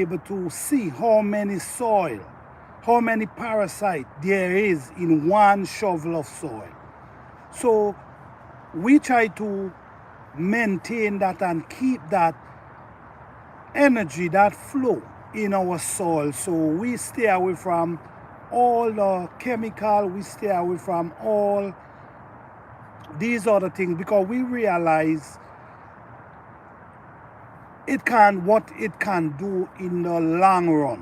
able to see how many soil, how many parasite there is in one shovel of soil. So we try to maintain that and keep that energy, that flow in our soil. So we stay away from all the chemical, we stay away from all these other things because we realize what it can do in the long run.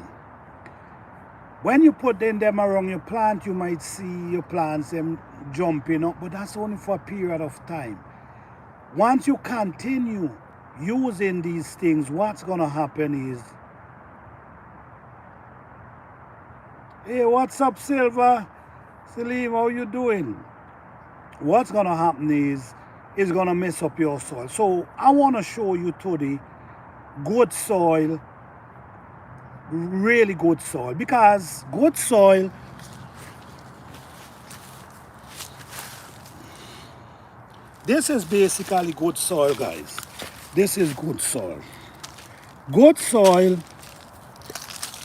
When you put them around your plant, you might see your plants them jumping up, but that's only for a period of time. Once you continue using these things, what's gonna happen is, hey, what's up, Silver? Salim, how you doing? What's gonna happen is it's gonna mess up your soil. So I wanna show you today good soil, really good soil, because good soil, this is basically good soil, guys. This is good soil. Good soil,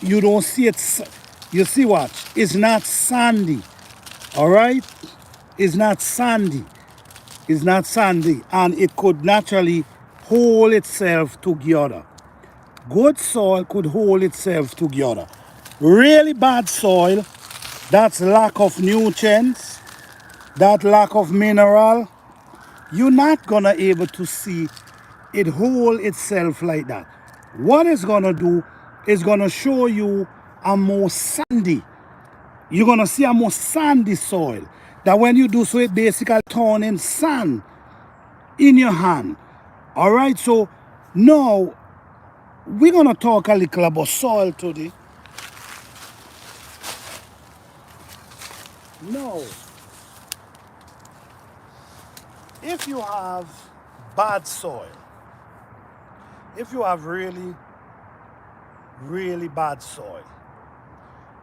you don't see it, you see what? It's not sandy, all right? It's not sandy. It's not sandy, and it could naturally hold itself together. Good soil could hold itself together. Really bad soil, that's lack of nutrients, that lack of mineral, you're not gonna able to see it hold itself like that. What it's gonna do is gonna show you a more sandy. You're gonna see a more sandy soil. That when you do so, it basically turning sand in your hand. All right, so now we're gonna talk a little about soil today. Now, if you have bad soil, if you have really, really bad soil,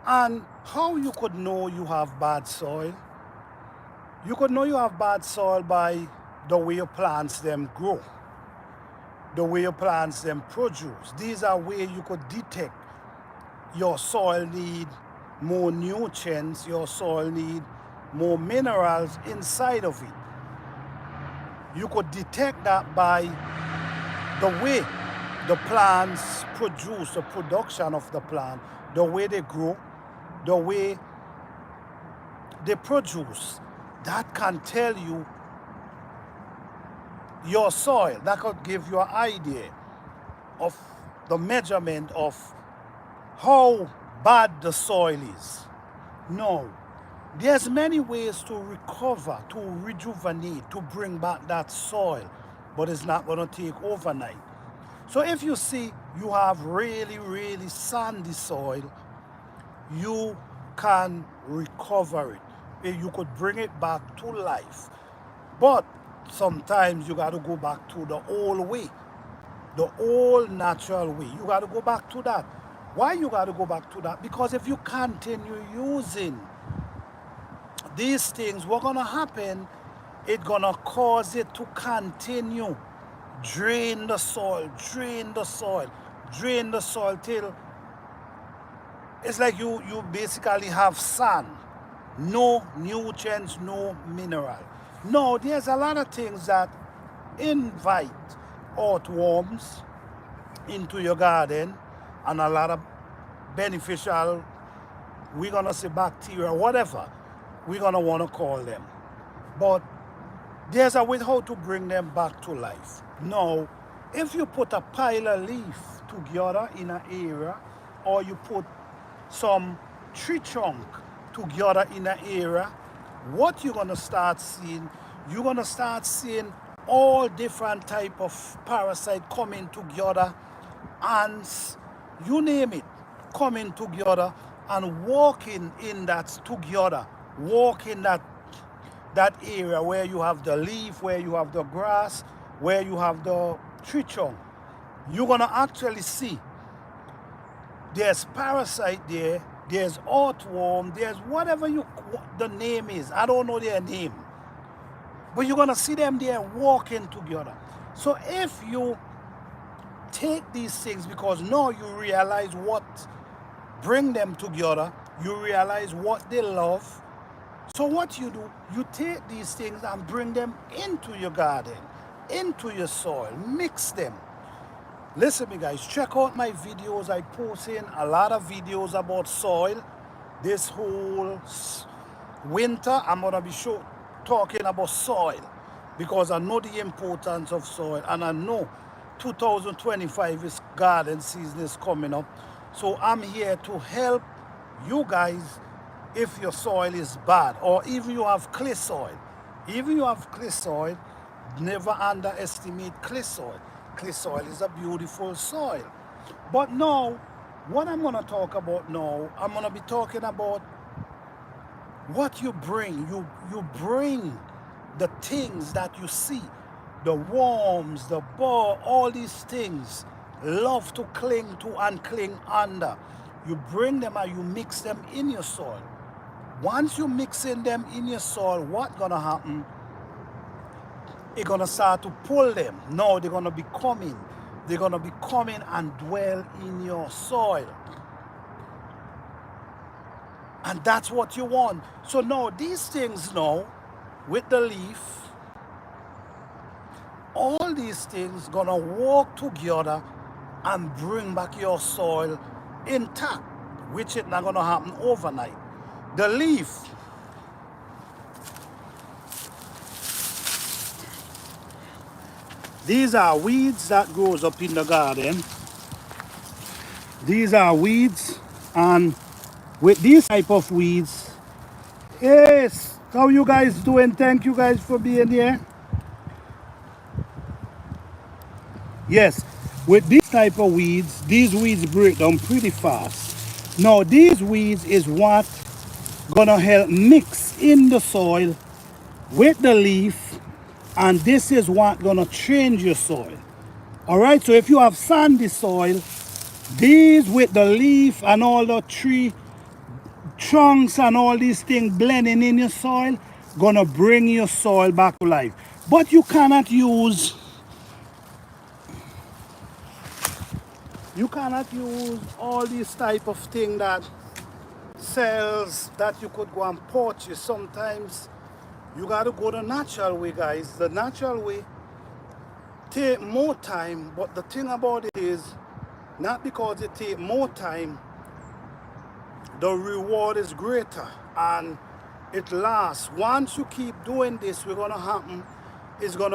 and how you could know you have bad soil? You could know you have bad soil by the way your plants them grow, the way your plants them produce. These are ways you could detect your soil need more nutrients, your soil need more minerals inside of it. You could detect that by the way the plants produce, the production of the plant, the way they grow, the way they produce. That can tell you your soil. That could give you an idea of the measurement of how bad the soil is. No, there's many ways to recover, to rejuvenate, to bring back that soil, but it's not going to take overnight. So if you see you have really, really sandy soil, you can recover it. You could bring it back to life. But sometimes you got to go back to the old way, the old natural way. You got to go back to that. Why you got to go back to that? Because if you continue using these things, what's going to happen, it's going to cause it to continue. Drain the soil, drain the soil, drain the soil till it's like you basically have sand. No nutrients, no mineral. No, there's a lot of things that invite earthworms into your garden and a lot of beneficial, we're gonna say bacteria, whatever we're gonna wanna call them. But there's a way how to bring them back to life. Now, if you put a pile of leaf together in an area, or you put some tree trunk together in an area, what you're gonna start seeing, you're gonna start seeing all different type of parasite coming together, ants, you name it, coming together and walking in that together, walking that area where you have the leaf, where you have the grass, where you have the tree trunk. You're gonna actually see there's parasite there, there's earthworm, there's whatever the name is. I don't know their name. But you're gonna see them there walking together. So if you take these things, because now you realize what bring them together. You realize what they love. So what you do, you take these things and bring them into your garden, into your soil, mix them. Listen me guys, check out my videos. I post in a lot of videos about soil. This whole winter, I'm gonna be talking about soil, because I know the importance of soil, and I know 2025 is garden season is coming up. So I'm here to help you guys if your soil is bad, or even you have clay soil. Even you have clay soil, never underestimate clay soil. Clay soil is a beautiful soil. But now, what I'm going to talk about now, I'm going to be talking about what you bring. You bring the things that you see, the worms, the bug, all these things love to cling to and cling under. You bring them and you mix them in your soil. Once you mixing them in your soil, what's gonna happen? It's gonna start to pull them. Now they're gonna be coming. They're gonna be coming and dwell in your soil. And that's what you want. So now these things now, with the leaf, all these things gonna work together and bring back your soil intact, which is not gonna happen overnight. The leaf, these are weeds that grows up in the garden. These are weeds, and with these type of weeds, yes, how you guys doing? Thank you guys for being here. Yes, with these type of weeds, these weeds break down pretty fast. Now these weeds is what gonna help mix in the soil with the leaf, and this is what gonna change your soil. All right, so if you have sandy soil, these with the leaf and all the tree trunks and all these things blending in your soil gonna bring your soil back to life. But you cannot use all these type of thing that sells that you could go and purchase. Sometimes you got to go the natural way, guys. The natural way take more time, but the thing about it is, not because it take more time, the reward is greater and it lasts. Once you keep doing this, what's gonna happen is you're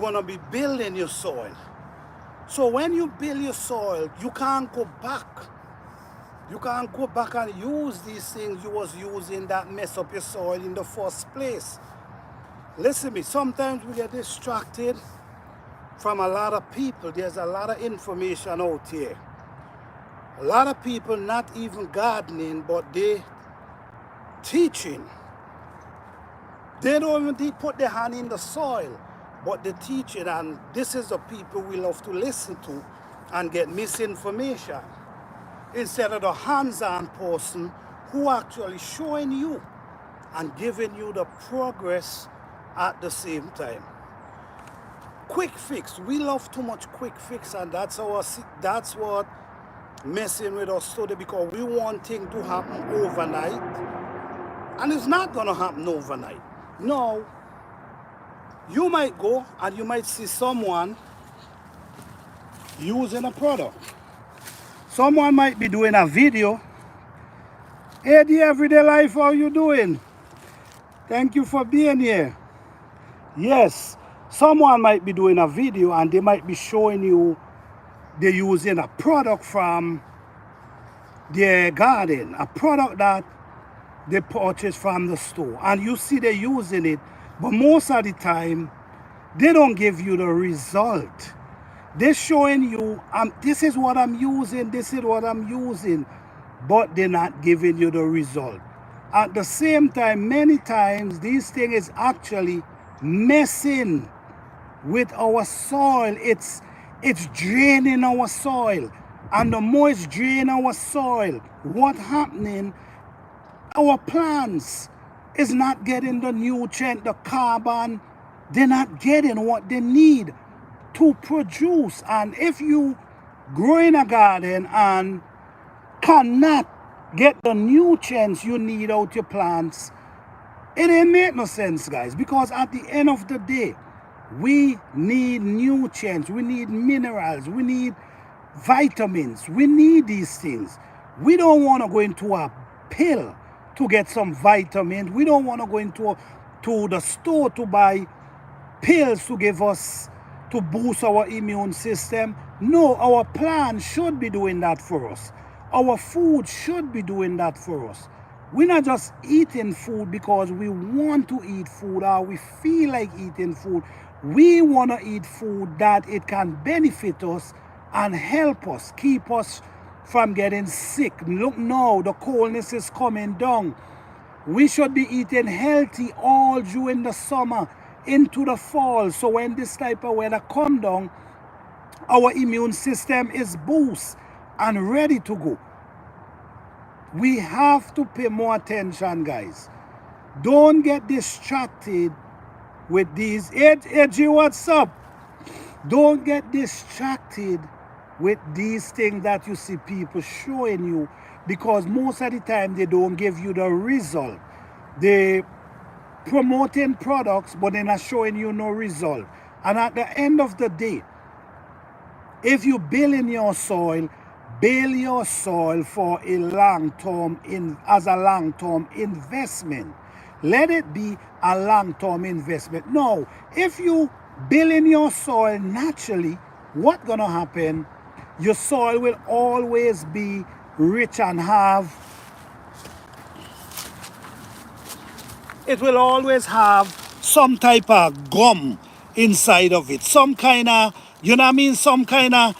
gonna be building your soil. So when you build your soil, you can't go back. You can't go back and use these things you was using that mess up your soil in the first place. Listen to me, sometimes we get distracted from a lot of people. There's a lot of information out here. A lot of people not even gardening, but they teaching. They don't even put their hand in the soil, but they're teaching, and this is the people we love to listen to and get misinformation, instead of the hands-on person who actually showing you and giving you the progress at the same time. Quick fix. We love too much quick fix, and that's what messing with us today, because we want things to happen overnight, and it's not gonna happen overnight. No, you might go and you might see someone using a product. Someone might be doing a video. Hey, the everyday life, how you doing? Thank you for being here. Yes, someone might be doing a video and they might be showing you they're using a product from their garden, a product that they purchased from the store, and you see they're using it, but most of the time they don't give you the result. They're showing you, this is what I'm using, this is what I'm using, but they're not giving you the result. At the same time, many times these things is actually messing with our soil. It's draining our soil, and the more it's draining our soil, what's happening? Our plants is not getting the nutrient, the carbon. They're not getting what they need to produce. And if you grow in a garden and cannot get the nutrients you need out your plants, it ain't make no sense, guys, because at the end of the day, we need nutrients, we need minerals, we need vitamins, we need these things. We don't want to go into a pill to get some vitamins. We don't want to go into the store to buy pills to give us, to boost our immune system. No, our plants should be doing that for us. Our food should be doing that for us. We're not just eating food because we want to eat food or we feel like eating food. We want to eat food that it can benefit us and help us, keep us from getting sick. Look now, the coldness is coming down. We should be eating healthy all during the summer into the fall. So when this type of weather come down, our immune system is boosted and ready to go. We have to pay more attention, guys. Don't get distracted with these. Edgy, what's up? Don't get distracted with these things that you see people showing you, because most of the time they don't give you the result. They promoting products, but they're not showing you no result. And at the end of the day, if you build in your soil, build your soil for a long-term, as a long-term investment. Let it be a long-term investment. Now, if you build in your soil naturally, what's gonna happen? Your soil will always be rich and it will always have some type of gum inside of it. Some kind of, you know what I mean? Some kind of,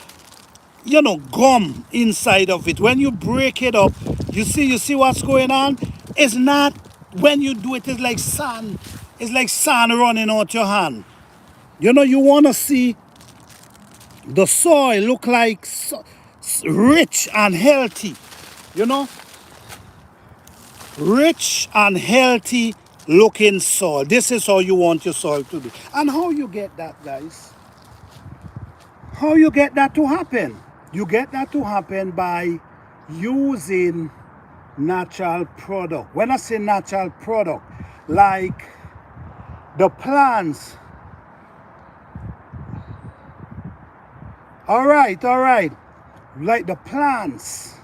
gum inside of it. When you break it up, you see what's going on? It's not, when you do it, it's like sand. It's like sand running out your hand. You want to see the soil look like rich and healthy. Rich and healthy looking soil. This is how you want your soil to be. And how you get that, guys? How you get that to happen? You get that to happen by using natural product. When I say natural product, like the plants. All right. Like the plants,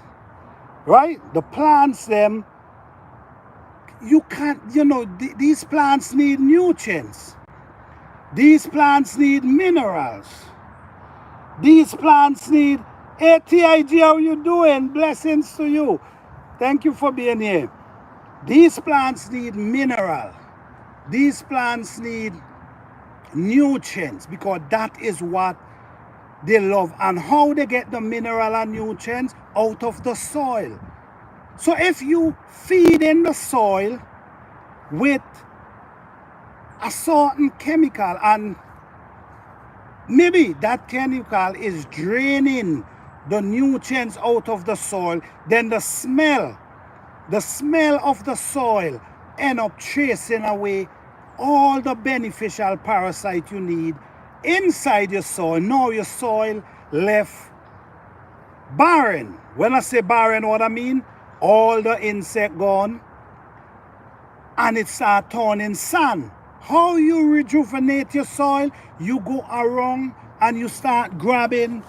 right? The plants, them, you can't, these plants need nutrients. These plants need minerals. These plants need, hey TIG, how you doing? Blessings to you. Thank you for being here. These plants need mineral. These plants need nutrients, because that is what they love. And how they get the mineral and nutrients? Out of the soil. So if you feed in the soil with a certain chemical, and maybe that chemical is draining the nutrients out of the soil, then the smell of the soil end up chasing away all the beneficial parasite you need inside your soil. Now your soil left barren. When I say barren, what I mean? All the insect gone, and it start turning sand. How you rejuvenate your soil? You go around and you start grabbing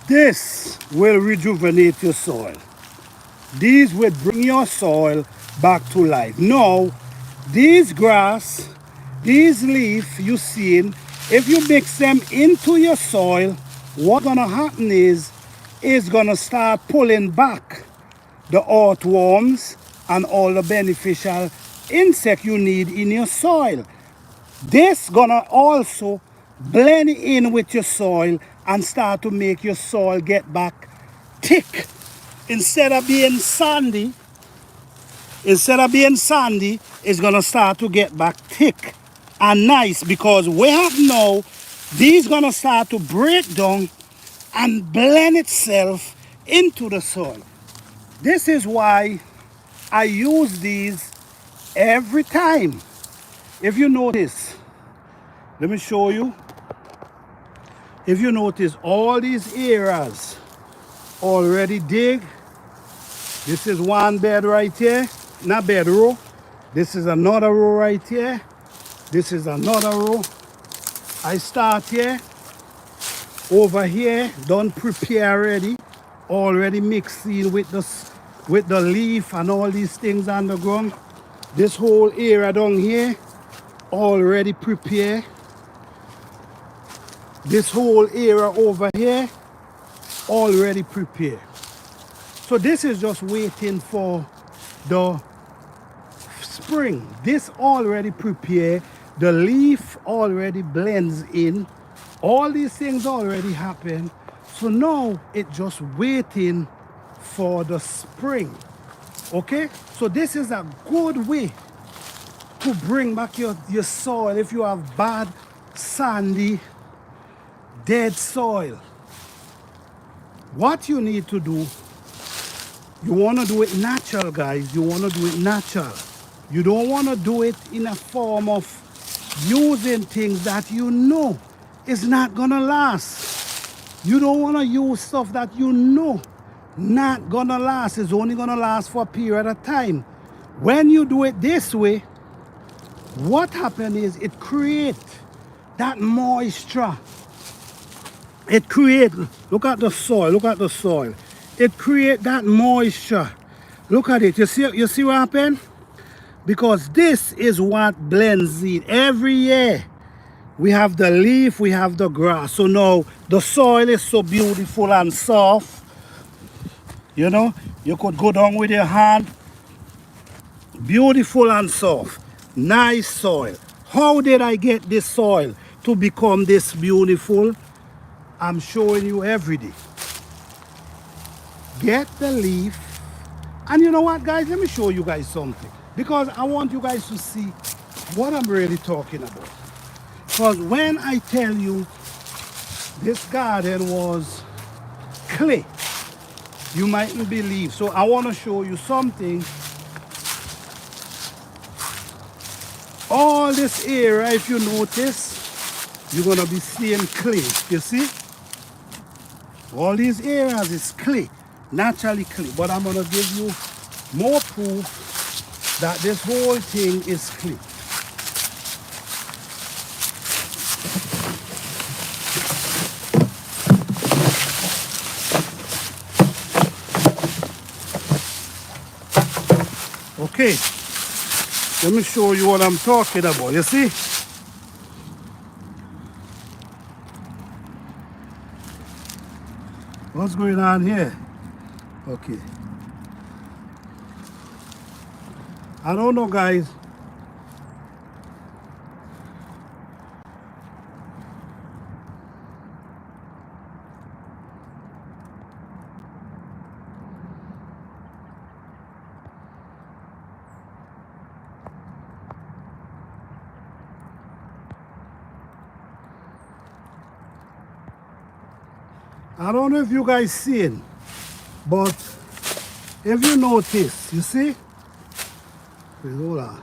this will rejuvenate your soil. These will bring your soil back to life. Now, these grass, these leaf you seen, if you mix them into your soil, what's gonna happen is it's gonna start pulling back the earthworms and all the beneficial insect you need in your soil. This gonna also blend in with your soil and start to make your soil get back thick instead of being sandy, it's gonna start to get back thick and nice, because we have now, these gonna start to break down and blend itself into the soil. This is why I use these every time. If you notice, let me show you. If you notice, all these areas already dig. This is one bed right here, not bed row. This is another row right here. This is another row. I start here, over here, done prepare already mixed in with the leaf and all these things on the ground. This whole area down here, already prepared. This whole area over here, already prepared. So this is just waiting for the spring. This already prepared. The leaf already blends in. All these things already happen. So now it's just waiting for the spring. Okay? So this is a good way to bring back your soil if you have bad, sandy, dead soil. What you need to do, you want to do it natural, guys. You want to do it natural. You don't want to do it in a form of using things that you know is not going to last. You don't want to use stuff that you know not going to last. It's only going to last for a period of time. When you do it this way, what happens is it creates that moisture. It creates, look at the soil. It creates that moisture. Look at it. You see what happened? Because this is what blends in. Every year we have the leaf, we have the grass. So now the soil is so beautiful and soft. You know, you could go down with your hand. Beautiful and soft. Nice soil. How did I get this soil to become this beautiful? I'm showing you every day. Get the leaf. And you know what, guys? Let me show you guys something. Because I want you guys to see what I'm really talking about. Because when I tell you this garden was clay, you mightn't believe. So I want to show you something. All this area, if you notice, you're going to be seeing clay. You see? All these areas is clay, naturally clay. But I'm going to give you more proof that this whole thing is clay. Okay, let me show you what I'm talking about. You see? What's going on here? Okay. I don't know, guys. I don't know if you guys see it, but if you notice, you see? Wait, hold on.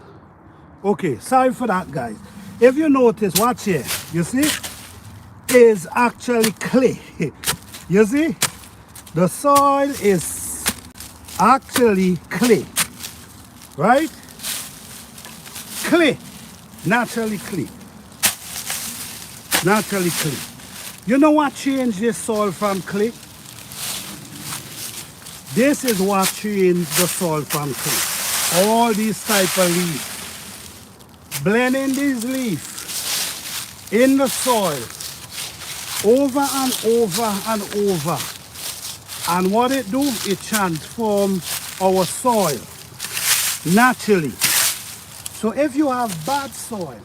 Okay, sorry for that, guys. If you notice, watch here, you see? Is actually clay. You see? The soil is actually clay, right? Clay, naturally clay. Naturally clay. You know what changed this soil from clay? This is what changed the soil from clay. All these type of leaves. Blending these leaves in the soil over and over and over. And what it do, it transform our soil naturally. So if you have bad soil,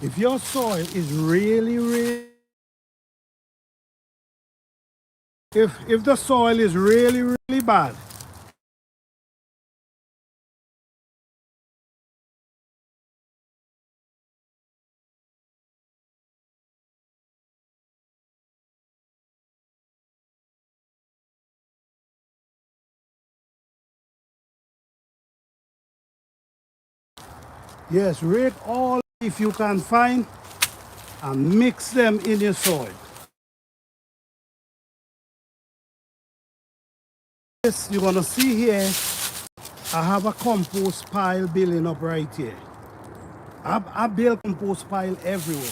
if your soil is really If the soil is really, really bad, yes, rake all if you can find and mix them in your soil. This you're gonna see here, I have a compost pile building up right here. I build compost pile everywhere.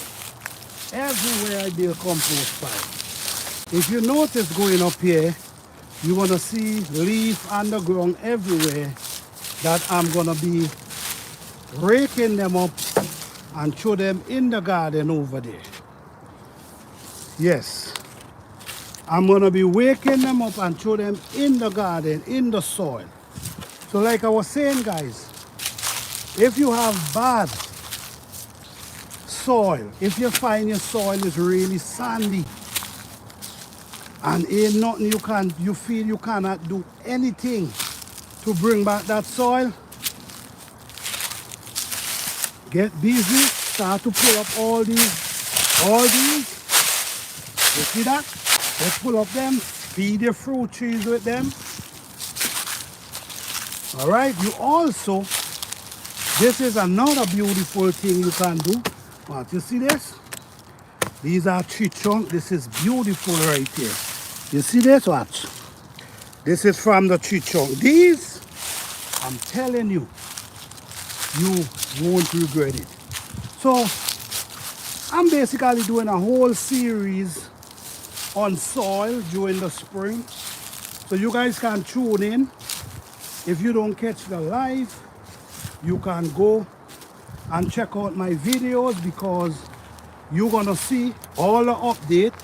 Everywhere I build compost pile. If you notice going up here, you're gonna see leaf underground everywhere that I'm gonna be raking them up and throw them in the garden over there. Yes, I'm gonna be waking them up and throw them in the garden, in the soil. So like I was saying, guys, if you have bad soil, if you find your soil is really sandy and ain't nothing you feel you cannot do anything to bring back that soil, get busy, start to pull up all these. You see that? Let's pull up them, feed your fruit trees with them. All right, you also, this is another beautiful thing you can do. What, you see this? These are tree trunk. This is beautiful right here. You see this? Watch. This is from the tree trunk. These, I'm telling you, you won't regret it. So, I'm basically doing a whole series on soil during the spring. So you guys can tune in. If you don't catch the live, you can go and check out my videos because you're gonna see all the update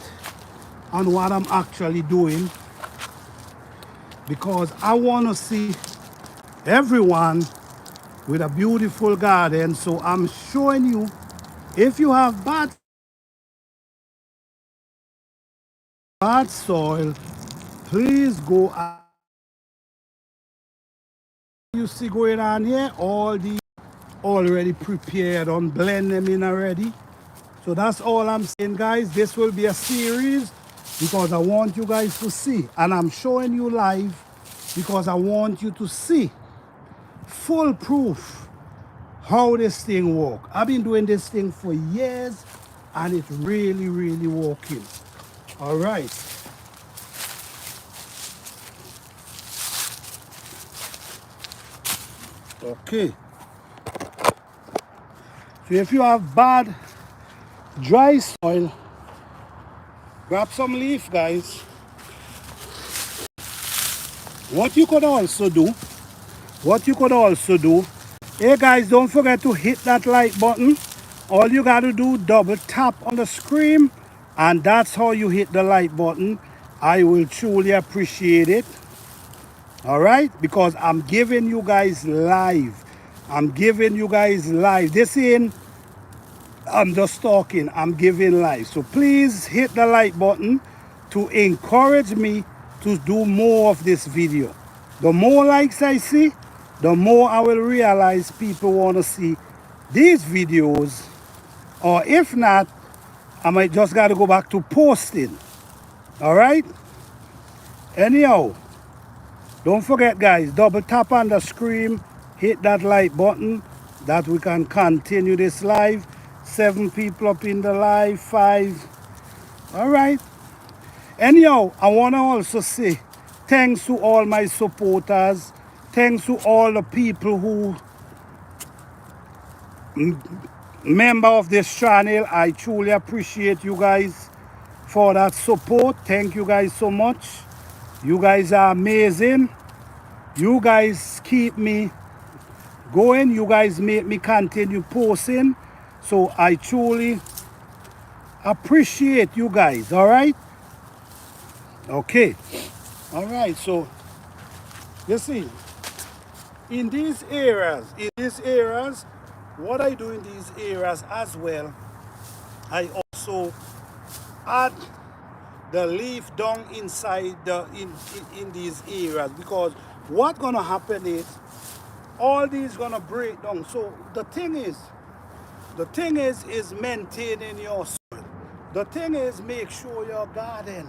on what I'm actually doing, because I want to see everyone with a beautiful garden. So I'm showing you, if you have bad soil, please go. You see going on here, all these already prepared and blend them in already. So that's all I'm saying, guys. This will be a series because I want you guys to see, and I'm showing you live because I want you to see full proof how this thing works. I've been doing this thing for years and it's really, really working. All right. Okay. So if you have bad dry soil, grab some leaf, guys. What you could also do, hey guys, don't forget to hit that like button. All you got to do, double tap on the screen, and that's how you hit the like button. I will truly appreciate it. All right, because I'm giving you guys live. This ain't, I'm just talking, I'm giving live. So please hit the like button to encourage me to do more of this video. The more likes I see, the more I will realize people want to see these videos. Or if not, I might just got to go back to posting. All right? Anyhow, don't forget, guys, double tap on the screen, hit that like button, that we can continue this live. 7 people up in the live, 5. All right. Anyhow, I want to also say thanks to all my supporters. Thanks to all the people who member of this channel. I truly appreciate you guys for that support. Thank you guys so much. You guys are amazing. You guys keep me going. You guys make me continue posting. So I truly appreciate you guys. All right. Okay. All right. So you see, in these areas, what I do in these areas as well, I also add the leaf down inside in these areas, because what's gonna happen is all these gonna break down. So the thing is maintaining your soil. The thing is make sure your garden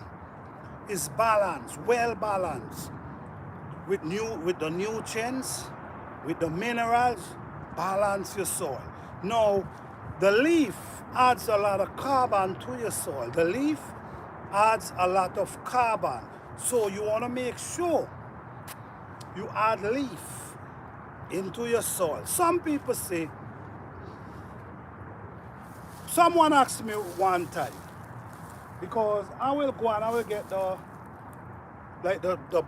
is balanced, well balanced, with the nutrients, with the minerals. Balance your soil. Now, the leaf adds a lot of carbon to your soil. The leaf adds a lot of carbon. So you want to make sure you add leaf into your soil. Some people say, someone asked me one time, because I will go and I will get the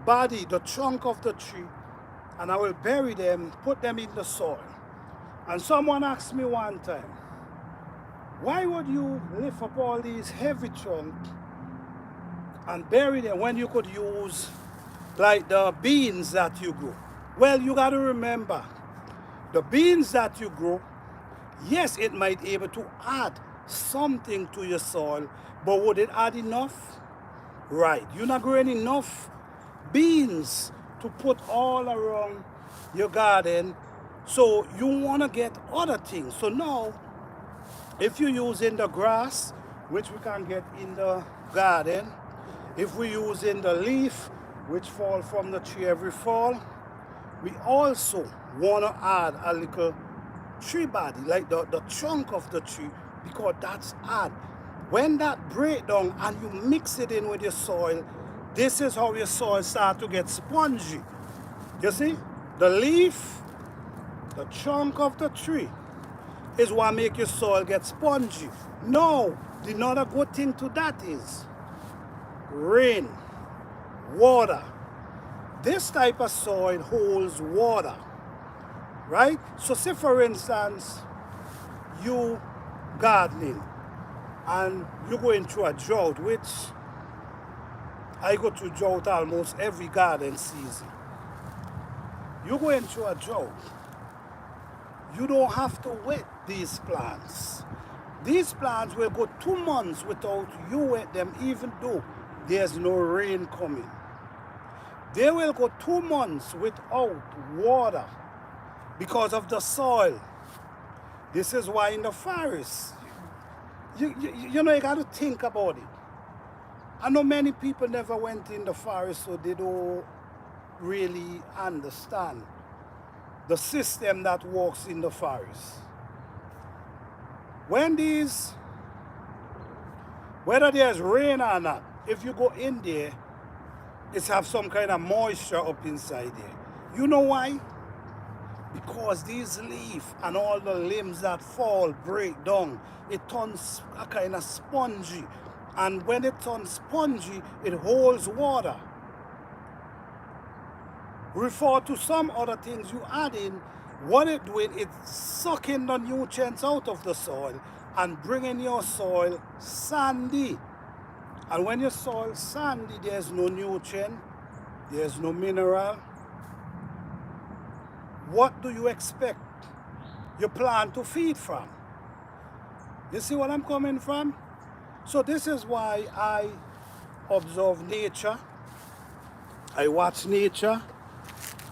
body, the trunk of the tree, and I will bury them, put them in the soil. And someone asked me one time, why would you lift up all these heavy trunks and bury them when you could use like the beans that you grow? Well, you got to remember, the beans that you grow, yes, it might be able to add something to your soil, but would it add enough? Right, you're not growing enough beans to put all around your garden, so you want to get other things. So now, if you're using the grass, which we can get in the garden, if we're using the leaf, which fall from the tree every fall, we also want to add a little tree body, like the trunk of the tree, because that's add. When that break down and you mix it in with your soil, this is how your soil start to get spongy. You see, the leaf, the trunk of the tree is what make your soil get spongy. Now, the another good thing to that is rain, water. This type of soil holds water, right? So say for instance, you gardening and you're going through a drought, which I go through drought almost every garden season. You're going through a drought. You don't have to wet these plants. These plants will go 2 months without you wet them, even though there's no rain coming. They will go 2 months without water because of the soil. This is why in the forest, you know, you got to think about it. I know many people never went in the forest, so they don't really understand the system that works in the forest. When whether there's rain or not, if you go in there, it's have some kind of moisture up inside there. You know why? Because these leaves and all the limbs that fall, break down, it turns a kind of spongy. And when it turns spongy, it holds water. Refer to some other things you add in, what it doing, it's sucking the nutrients out of the soil and bringing your soil sandy. And when your soil sandy, there's no nutrient, there's no mineral. What do you expect your plant to feed from? You see what I'm coming from? So this is why I observe nature. I watch nature.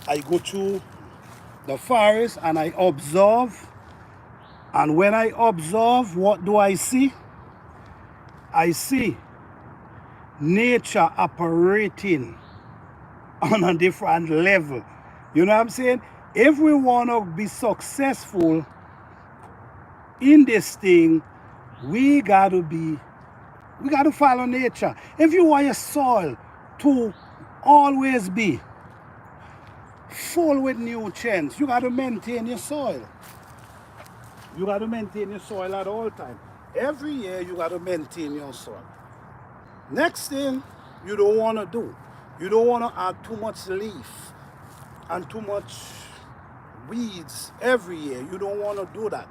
I go to the forest and I observe. And when I observe, what do I see? I see nature operating on a different level. You know what I'm saying? If we want to be successful in this thing, we got to follow nature. If you want your soil to always be full with nutrients, you got to maintain your soil. You got to maintain your soil at all times. Every year you got to maintain your soil. Next thing you don't want to do, you don't want to add too much leaf and too much weeds every year. You don't want to do that,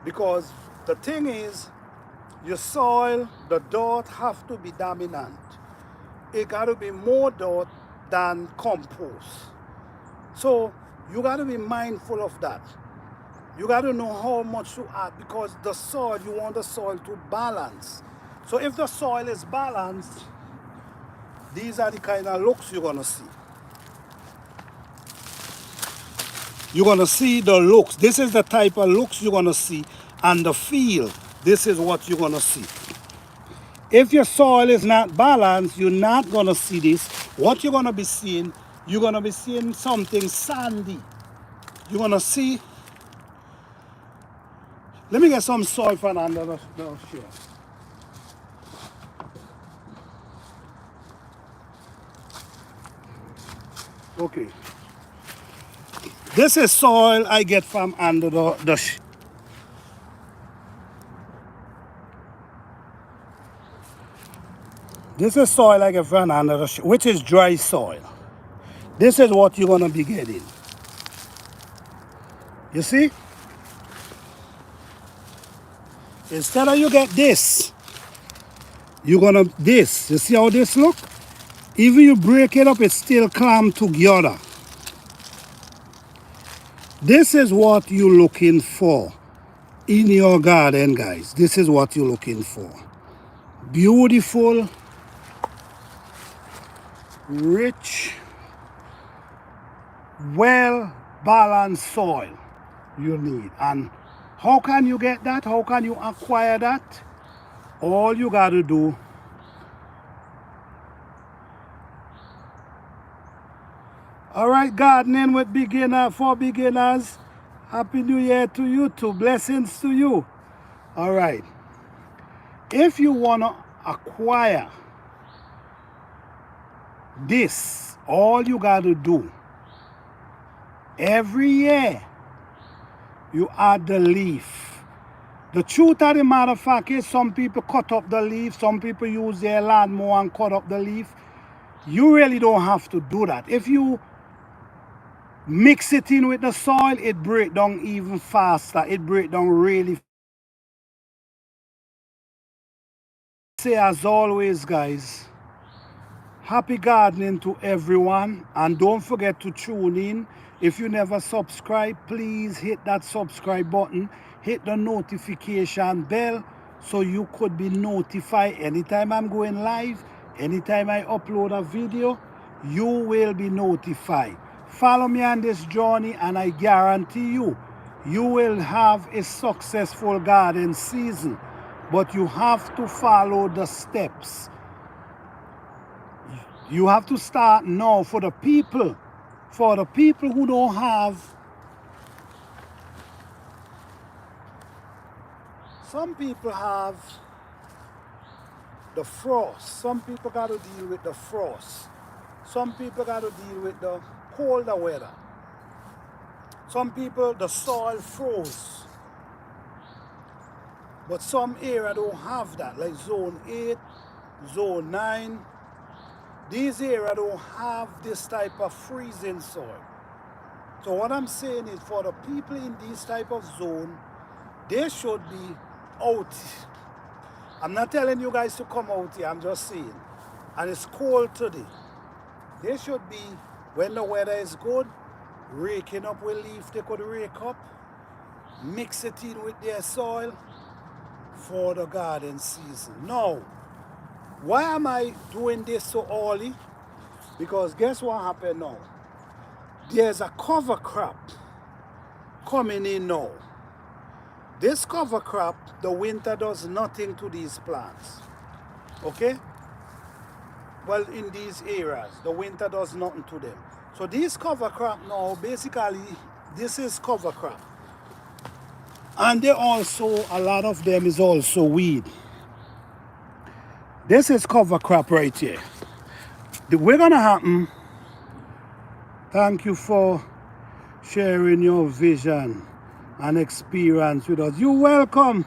because the thing is, your soil, the dirt have to be dominant. It got to be more dirt than compost. So you got to be mindful of that. You got to know how much to add, because the soil, you want the soil to balance. So if the soil is balanced, These are the kind of looks you're gonna see. You're gonna see the looks. This is the type of looks you're gonna see, and the feel. This is what you're gonna see. If your soil is not balanced, you're not gonna see this. What you're gonna be seeing, you're gonna be seeing something sandy. You're gonna see. Let me get some soil from under the shade. Okay. This is soil I get from under the This is soil I get from under the which is dry soil. This is what you're gonna be getting. You see? Instead of you get this, you're gonna this. You see how this look? Even you break it up, it's still clamped together. This is what you're looking for in your garden, guys. This is what you're looking for. Beautiful, rich, well-balanced soil you need. And how can you get that? How can you acquire that? All you got to do all right, gardening with beginner for beginners. Happy New Year to you too. Blessings to you. All right. If you want to acquire this, all you got to do, every year, you add the leaf. The truth of the matter of fact is some people cut up the leaf. Some people use their lawnmower and cut up the leaf. You really don't have to do that. If you mix it in with the soil, it breaks down even faster. It breaks down really fast. Say as always, guys, happy gardening to everyone, and don't forget to tune in. If you never subscribe, please hit that subscribe button, hit the notification bell so you could be notified anytime I'm going live, anytime I upload a video, you will be notified. Follow me on this journey and I guarantee you, you will have a successful garden season. But you have to follow the steps. You have to start now for the people who don't have. Some people have the frost. Some people got to deal with the frost. Some people got to deal with the colder weather. Some people, the soil froze. But some area don't have that, like zone 8, zone 9. These areas don't have this type of freezing soil. So what I'm saying is for the people in this type of zone, they should be out. I'm not telling you guys to come out here, I'm just saying. And it's cold today. They should be, when the weather is good, raking up with leaf they could rake up, mix it in with their soil for the garden season. Now, why am I doing this so early? Because guess what happened now? There's a cover crop coming in now. This cover crop, the winter does nothing to these plants. Okay? Well, in these areas, the winter does nothing to them. So these cover crop now, basically, this is cover crop. And they also, a lot of them is also weed. This is cover crop right here. We're gonna happen. Thank you for sharing your vision and experience with us. You welcome.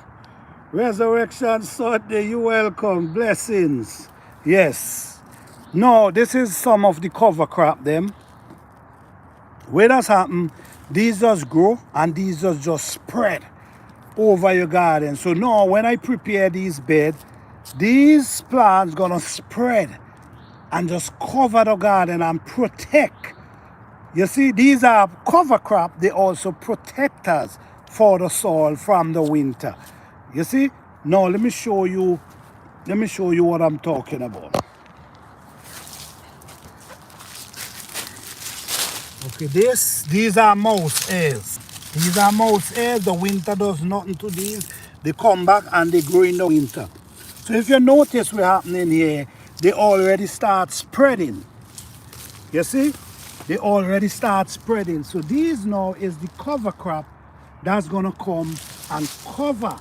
Resurrection Sunday, you welcome. Blessings. Yes. No, this is some of the cover crop them. Where that's happen, these just grow and these just spread over your garden. So now when I prepare these beds, these plants gonna spread and just cover the garden and protect. You see, these are cover crop. They also protect us for the soil from the winter. You see? Now let me show you what I'm talking about. Okay, these are mouse hairs. These are mouse hairs. The winter does nothing to these. They come back and they grow in the winter. So if you notice what's happening here, they already start spreading. You see? They already start spreading. So these now is the cover crop that's gonna come and cover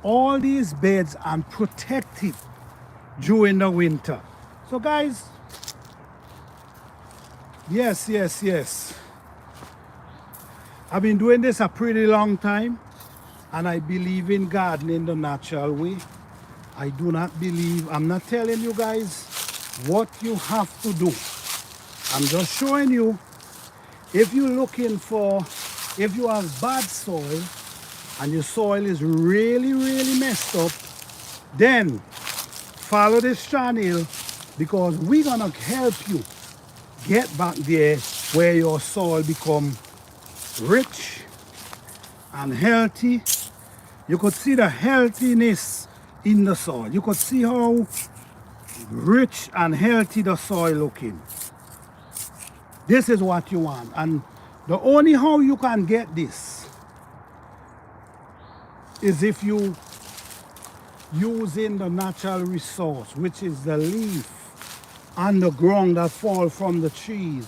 all these beds and protect it during the winter. So guys, yes. I've been doing this a pretty long time, and I believe in gardening the natural way. I do not believe, I'm not telling you guys what you have to do. I'm just showing you, if you're looking for, if you have bad soil and your soil is really messed up, then follow this channel, because we're gonna help you get back there where your soil become rich and healthy. You could see the healthiness in the soil. You could see how rich and healthy the soil looking. This is what you want, and the only how you can get this is if you using the natural resource, which is the leaf on the ground that fall from the trees,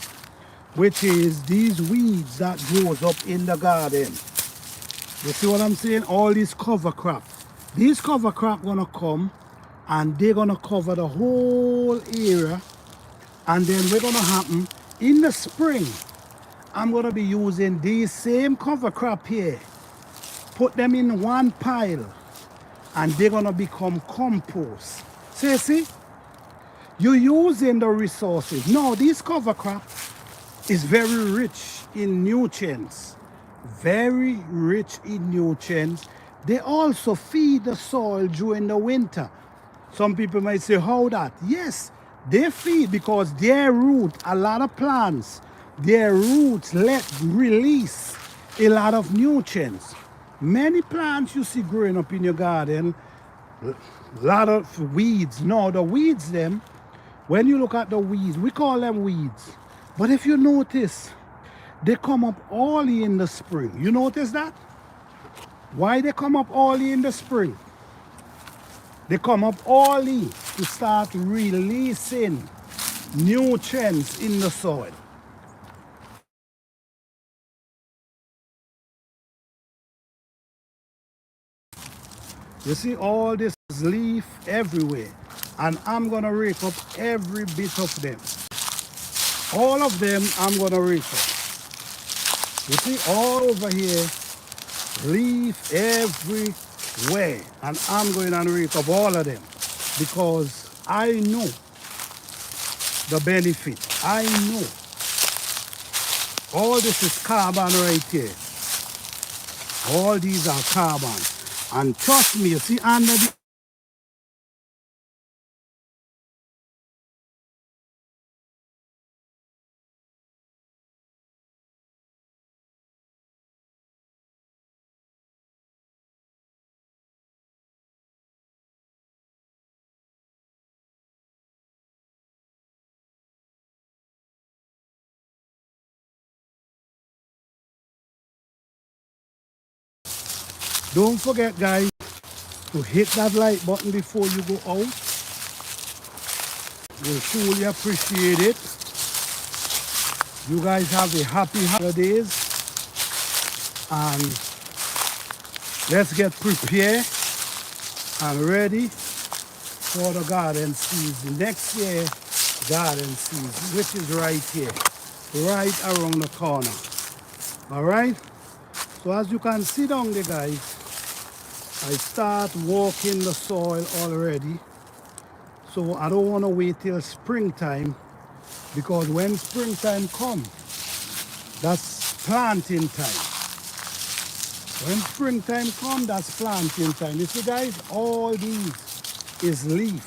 which is these weeds that grows up in the garden. You see what I'm saying? All these cover crop. These cover crop gonna come and they're gonna cover the whole area, and then what's gonna happen in the spring, I'm gonna be using these same cover crop here, put them in one pile, and they're gonna become compost. So you see, you're using the resources. Now this cover crop is very rich in nutrients. Very rich in nutrients. They also feed the soil during the winter. Some people might say, how that? Yes, they feed because their root, a lot of plants, their roots release a lot of nutrients. Many plants you see growing up in your garden, a lot of weeds. No, the weeds them, when you look at the weeds, we call them weeds. But if you notice, they come up early in the spring. You notice that? Why they come up early in the spring? They come up early to start releasing nutrients in the soil. You see all this leaf everywhere, and I'm gonna rake up every bit of them. All of them I'm gonna rake up. You see all over here, leaf everywhere, and I'm going to rake up all of them because I know the benefit. I know all this is carbon right here. All these are carbon, and trust me, you see under the don't forget guys to hit that like button before you go out. We'll truly appreciate it. You guys have a happy holidays, and let's get prepared and ready for the garden season. Next year, garden season, which is right here, right around the corner. All right? So as you can see down there, guys, I start walking the soil already. So I don't want to wait till springtime, because when springtime comes, that's planting time. When springtime comes, that's planting time. You see guys, all these is leaf.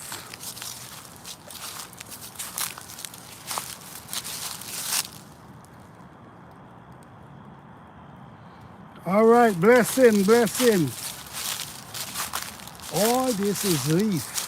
All right, blessing. All this is leaf.